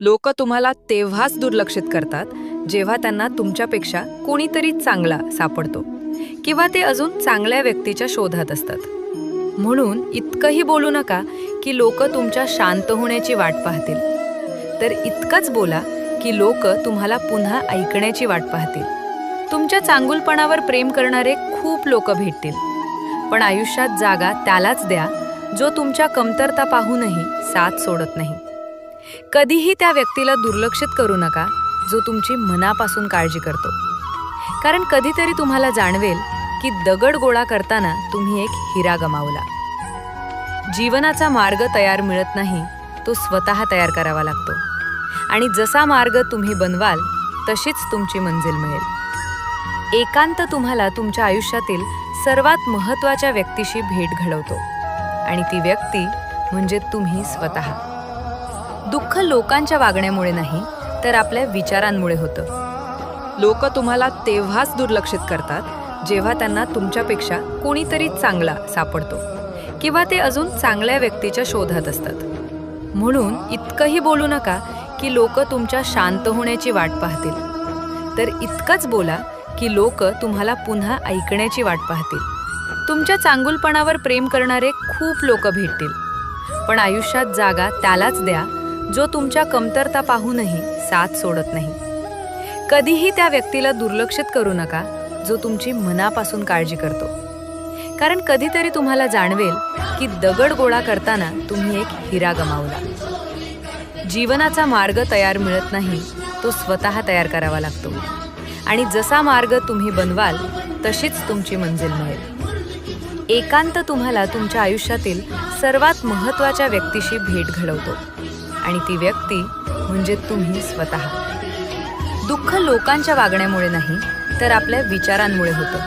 लोक तुम्हाला तेव्हाच दुर्लक्षित करतात जेव्हा त्यांना तुमच्यापेक्षा कोणीतरी चांगला सापडतो किंवा ते अजून चांगल्या व्यक्तीच्या शोधात असतात. म्हणून इतकंही बोलू नका की लोक तुमच्या शांत होण्याची वाट पाहतील, तर इतकंच बोला की लोक तुम्हाला पुन्हा ऐकण्याची वाट पाहतील. तुमच्या चांगुलपणावर प्रेम करणारे खूप लोक भेटतील, पण आयुष्यात जागा त्यालाच द्या जो तुमच्या कमतरता पाहूनही साथ सोडत नाही. कधीही त्या व्यक्तीला दुर्लक्षित करू नका जो तुमची मनापासून काळजी करतो, कारण कधीतरी तुम्हाला जाणवेल की दगड गोळा करताना तुम्ही एक हिरा गमावला. जीवनाचा मार्ग तयार मिळत नाही, तो स्वतः तयार करावा लागतो. आणि जसा मार्ग तुम्ही बनवाल तशीच तुमची मंजिल मिळेल. एकांत तुम्हाला तुमच्या आयुष्यातील सर्वात महत्त्वाच्या व्यक्तीशी भेट घडवतो, आणि ती व्यक्ती म्हणजे तुम्ही स्वतः. दुःख लोकांच्या वागण्यामुळे नाही, तर आपल्या विचारांमुळे होतं. लोक तुम्हाला तेव्हाच दुर्लक्षित करतात जेव्हा त्यांना तुमच्यापेक्षा कोणीतरी चांगला सापडतो किंवा ते अजून चांगल्या व्यक्तीच्या शोधात असतात. म्हणून इतकंही बोलू नका की लोक तुमच्या शांत होण्याची वाट पाहतील, तर इतकंच बोला की लोक तुम्हाला पुन्हा ऐकण्याची वाट पाहतील. तुमच्या चांगुलपणावर प्रेम करणारे खूप लोक भेटतील, पण आयुष्यात जागा त्यालाच द्या जो तुमच्या कमतरता पाहूनही साथ सोडत नाही. कधीही त्या व्यक्तीला दुर्लक्षित करू नका जो तुमची मनापासून काळजी करतो, कारण कधीतरी तुम्हाला जाणवेल की दगड गोळा करताना तुम्ही एक हिरा गमावला. जीवनाचा मार्ग तयार मिळत नाही, तो स्वतः तयार करावा लागतो. आणि जसा मार्ग तुम्ही बनवाल तशीच तुमची मंजिल मिळेल. एकांत तुम्हाला तुमच्या आयुष्यातील सर्वात महत्त्वाच्या व्यक्तीशी भेट घडवतो, आणि ती व्यक्ती म्हणजे तुम्ही स्वतः. दुःख लोकांच्या वागण्यामुळे नाही, तर आपल्या विचारांमुळे होतं.